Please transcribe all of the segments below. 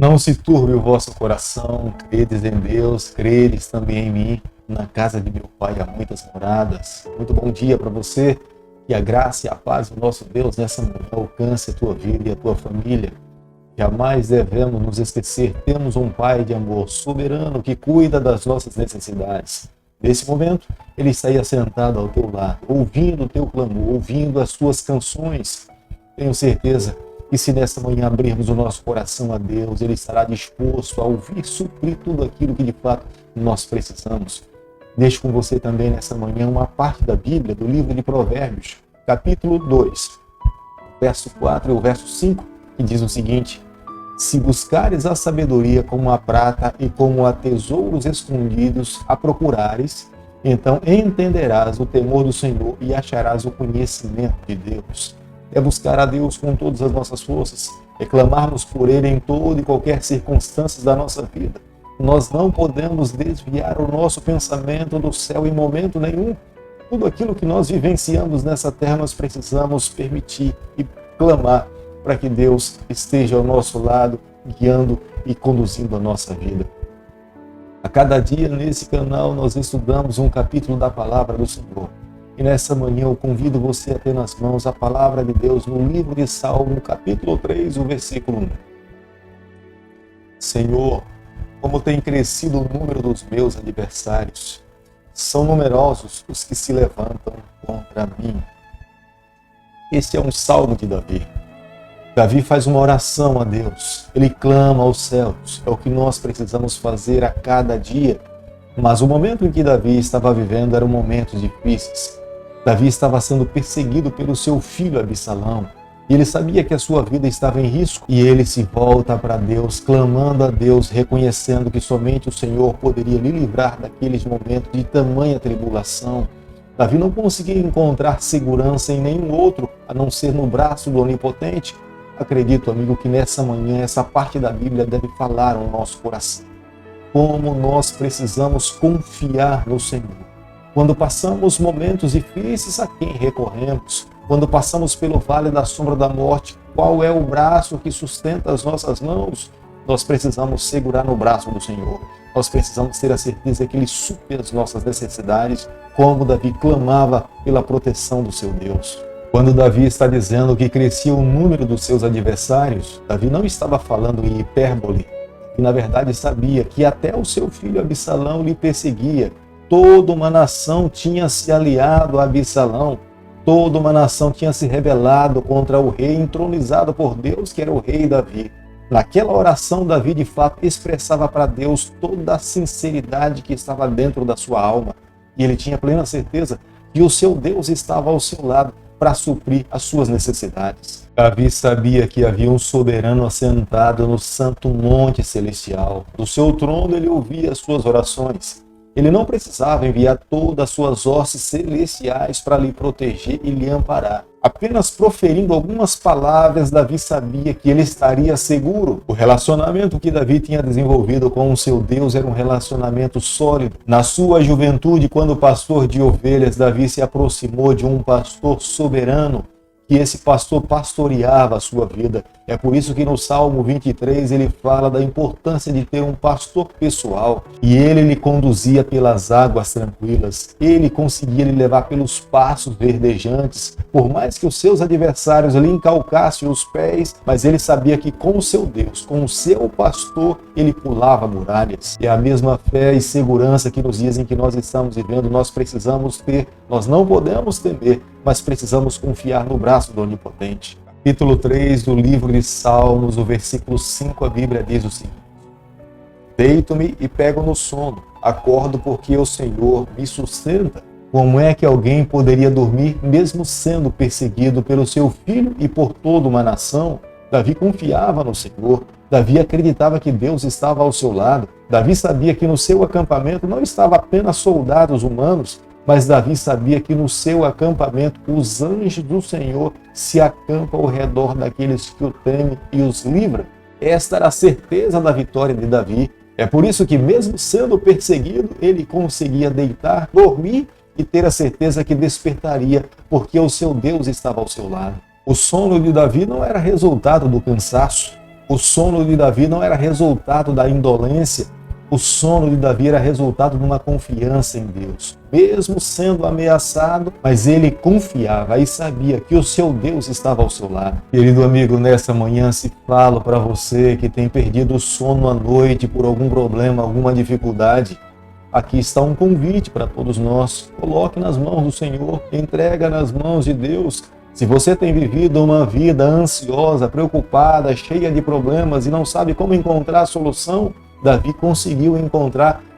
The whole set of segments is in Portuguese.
Não se turbe o vosso coração, credes em Deus, credes também em mim. Na casa de meu Pai há muitas moradas. Muito bom dia para você. Que a graça e a paz do nosso Deus nessa manhã alcance a tua vida e a tua família. Jamais devemos nos esquecer, temos um Pai de amor soberano que cuida das nossas necessidades. Nesse momento, Ele está aí assentado ao teu lado, ouvindo o teu clamor, ouvindo as tuas canções. Tenho certeza que se nessa manhã abrirmos o nosso coração a Deus, Ele estará disposto a ouvir, suprir tudo aquilo que de fato nós precisamos. Deixo com você também nessa manhã uma parte da Bíblia, do livro de Provérbios, capítulo 2, verso 4 e o verso 5, que diz o seguinte: se buscares a sabedoria como a prata e como a tesouros escondidos a procurares, então entenderás o temor do Senhor e acharás o conhecimento de Deus. É buscar a Deus com todas as nossas forças, é clamarmos por Ele em toda e qualquer circunstância da nossa vida. Nós não podemos desviar o nosso pensamento do céu em momento nenhum. Tudo aquilo que nós vivenciamos nessa terra, nós precisamos permitir e clamar para que Deus esteja ao nosso lado, guiando e conduzindo a nossa vida. A cada dia nesse canal nós estudamos um capítulo da Palavra do Senhor. E nessa manhã eu convido você a ter nas mãos a Palavra de Deus no livro de Salmo, capítulo 3, o versículo 1. Senhor, como tem crescido o número dos meus adversários, são numerosos os que se levantam contra mim. Esse é um salmo de Davi. Davi faz uma oração a Deus, ele clama aos céus, é o que nós precisamos fazer a cada dia. Mas o momento em que Davi estava vivendo era um momento difícil. Davi estava sendo perseguido pelo seu filho Absalão, e ele sabia que a sua vida estava em risco, e ele se volta para Deus, clamando a Deus, reconhecendo que somente o Senhor poderia lhe livrar daqueles momentos de tamanha tribulação. Davi não conseguia encontrar segurança em nenhum outro, a não ser no braço do Onipotente. Acredito, amigo, que nessa manhã essa parte da Bíblia deve falar ao nosso coração. Como nós precisamos confiar no Senhor. Quando passamos momentos difíceis, a quem recorremos? Quando passamos pelo vale da sombra da morte, qual é o braço que sustenta as nossas mãos? Nós precisamos segurar no braço do Senhor. Nós precisamos ter a certeza que Ele supre as nossas necessidades, como Davi clamava pela proteção do seu Deus. Quando Davi está dizendo que crescia o número dos seus adversários, Davi não estava falando em hipérbole, e na verdade sabia que até o seu filho Absalão lhe perseguia. Toda uma nação tinha se aliado a Absalão, toda uma nação tinha se rebelado contra o rei entronizado por Deus, que era o rei Davi. Naquela oração, Davi de fato expressava para Deus toda a sinceridade que estava dentro da sua alma, e ele tinha plena certeza que o seu Deus estava ao seu lado para suprir as suas necessidades. Davi sabia que havia um soberano assentado no santo monte celestial. Do seu trono ele ouvia as suas orações. Ele não precisava enviar todas as suas hostes celestiais para lhe proteger e lhe amparar. Apenas proferindo algumas palavras, Davi sabia que ele estaria seguro. O relacionamento que Davi tinha desenvolvido com o seu Deus era um relacionamento sólido. Na sua juventude, quando pastor de ovelhas, Davi se aproximou de um pastor soberano, que esse pastor pastoreava a sua vida. É por isso que no Salmo 23 ele fala da importância de ter um pastor pessoal. E ele lhe conduzia pelas águas tranquilas. Ele conseguia lhe levar pelos passos verdejantes. Por mais que os seus adversários lhe encalcassem os pés, mas ele sabia que com o seu Deus, com o seu pastor, ele pulava muralhas. E a mesma fé e segurança que nos dias em que nós estamos vivendo, nós precisamos ter. Nós não podemos temer, mas precisamos confiar no braço do Onipotente. Capítulo 3 do livro de Salmos, o versículo 5, a Bíblia diz o seguinte: deito-me e pego no sono, acordo porque o Senhor me sustenta. Como é que alguém poderia dormir mesmo sendo perseguido pelo seu filho e por toda uma nação? Davi confiava no Senhor. Davi acreditava que Deus estava ao seu lado. Davi sabia que no seu acampamento não estava apenas soldados humanos, mas Davi sabia que no seu acampamento os anjos do Senhor se acampam ao redor daqueles que o temem e os livram. Esta era a certeza da vitória de Davi. É por isso que, mesmo sendo perseguido, ele conseguia deitar, dormir e ter a certeza que despertaria, porque o seu Deus estava ao seu lado. O sono de Davi não era resultado do cansaço. O sono de Davi não era resultado da indolência, o sono de Davi era resultado de uma confiança em Deus. Mesmo sendo ameaçado, mas ele confiava e sabia que o seu Deus estava ao seu lado. Querido amigo, nessa manhã se falo para você que tem perdido o sono à noite por algum problema, alguma dificuldade. Aqui está um convite para todos nós. Coloque nas mãos do Senhor, entrega nas mãos de Deus. Se você tem vivido uma vida ansiosa, preocupada, cheia de problemas e não sabe como encontrar a solução, Davi conseguiu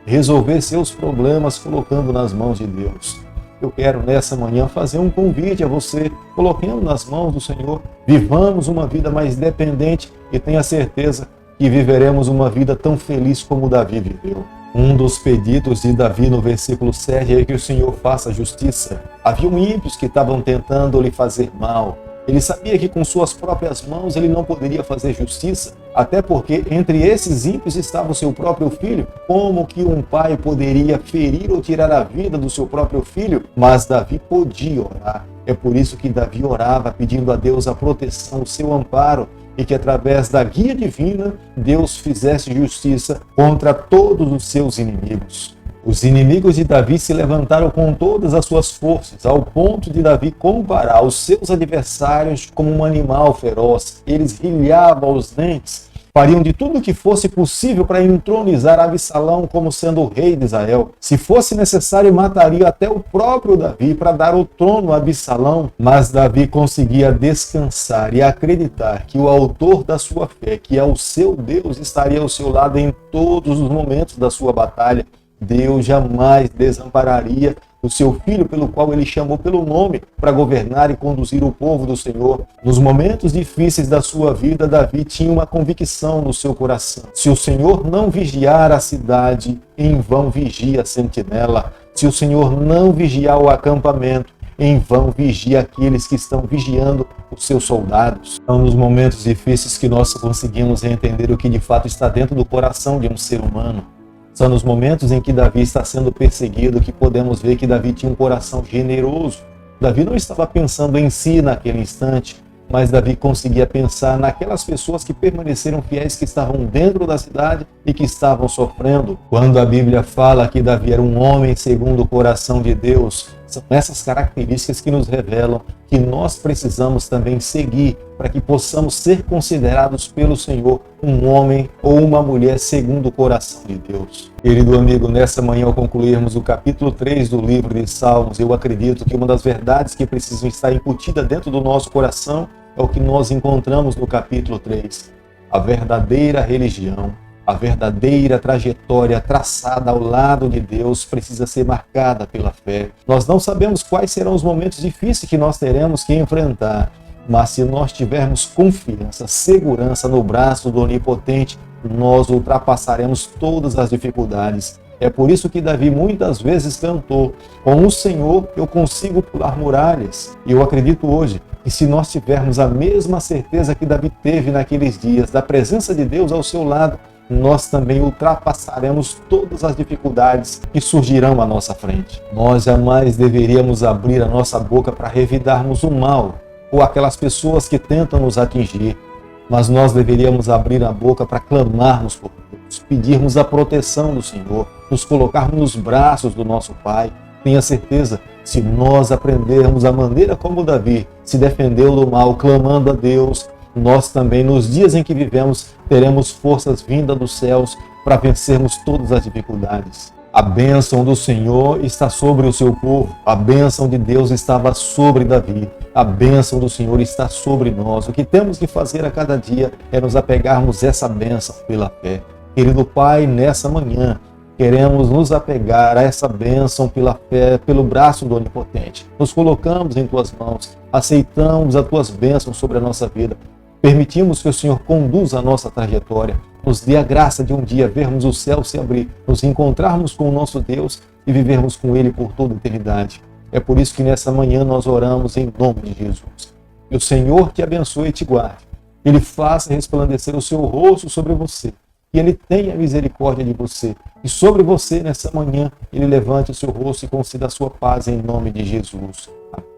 resolver seus problemas colocando nas mãos de Deus. Eu quero nessa manhã fazer um convite a você, colocando nas mãos do Senhor, vivamos uma vida mais dependente e tenha certeza que viveremos uma vida tão feliz como Davi viveu. Um dos pedidos de Davi no versículo 7 é que o Senhor faça justiça. Havia ímpios que estavam tentando lhe fazer mal. Ele sabia que com suas próprias mãos ele não poderia fazer justiça, até porque entre esses ímpios estava o seu próprio filho. Como que um pai poderia ferir ou tirar a vida do seu próprio filho? Mas Davi podia orar. É por isso que Davi orava, pedindo a Deus a proteção, o seu amparo, e que através da guia divina, Deus fizesse justiça contra todos os seus inimigos. Os inimigos de Davi se levantaram com todas as suas forças, ao ponto de Davi comparar os seus adversários como um animal feroz. Eles rilhavam os dentes, fariam de tudo o que fosse possível para entronizar Absalão como sendo o rei de Israel. Se fosse necessário, mataria até o próprio Davi para dar o trono a Absalão. Mas Davi conseguia descansar e acreditar que o autor da sua fé, que é o seu Deus, estaria ao seu lado em todos os momentos da sua batalha. Deus jamais desampararia o seu filho, pelo qual ele chamou pelo nome, para governar e conduzir o povo do Senhor. Nos momentos difíceis da sua vida, Davi tinha uma convicção no seu coração: se o Senhor não vigiar a cidade, em vão vigia a sentinela. Se o Senhor não vigiar o acampamento, em vão vigia aqueles que estão vigiando os seus soldados. São nos momentos difíceis que nós conseguimos entender o que de fato está dentro do coração de um ser humano. São nos momentos em que Davi está sendo perseguido que podemos ver que Davi tinha um coração generoso. Davi não estava pensando em si naquele instante, mas Davi conseguia pensar naquelas pessoas que permaneceram fiéis, que estavam dentro da cidade e que estavam sofrendo. Quando a Bíblia fala que Davi era um homem segundo o coração de Deus, são essas características que nos revelam que nós precisamos também seguir para que possamos ser considerados pelo Senhor um homem ou uma mulher segundo o coração de Deus. Querido amigo, nessa manhã ao concluirmos o capítulo 3 do livro de Salmos, eu acredito que uma das verdades que precisam estar incutida dentro do nosso coração é o que nós encontramos no capítulo 3. A verdadeira religião, a verdadeira trajetória traçada ao lado de Deus precisa ser marcada pela fé. Nós não sabemos quais serão os momentos difíceis que nós teremos que enfrentar, mas se nós tivermos confiança, segurança no braço do Onipotente, nós ultrapassaremos todas as dificuldades. É por isso que Davi muitas vezes cantou: com o Senhor eu consigo pular muralhas. E eu acredito hoje que se nós tivermos a mesma certeza que Davi teve naqueles dias, da presença de Deus ao seu lado, nós também ultrapassaremos todas as dificuldades que surgirão à nossa frente. Nós jamais deveríamos abrir a nossa boca para revidarmos o mal ou aquelas pessoas que tentam nos atingir, mas nós deveríamos abrir a boca para clamarmos por Deus, pedirmos a proteção do Senhor, nos colocarmos nos braços do nosso Pai. Tenha certeza, se nós aprendermos a maneira como Davi se defendeu do mal, clamando a Deus, nós também, nos dias em que vivemos, teremos forças vindas dos céus para vencermos todas as dificuldades. A bênção do Senhor está sobre o seu povo. A bênção de Deus estava sobre Davi. A bênção do Senhor está sobre nós. O que temos que fazer a cada dia é nos apegarmos a essa bênção pela fé. Querido Pai, nessa manhã, queremos nos apegar a essa bênção pela fé, pelo braço do Onipotente. Nos colocamos em Tuas mãos, aceitamos as Tuas bênçãos sobre a nossa vida. Permitimos que o Senhor conduza a nossa trajetória, nos dê a graça de um dia vermos o céu se abrir, nos encontrarmos com o nosso Deus e vivermos com Ele por toda a eternidade. É por isso que nessa manhã nós oramos em nome de Jesus. Que o Senhor te abençoe e te guarde. Ele faça resplandecer o seu rosto sobre você. Que Ele tenha misericórdia de você. E sobre você nessa manhã, Ele levante o seu rosto e conceda a sua paz em nome de Jesus. Amém.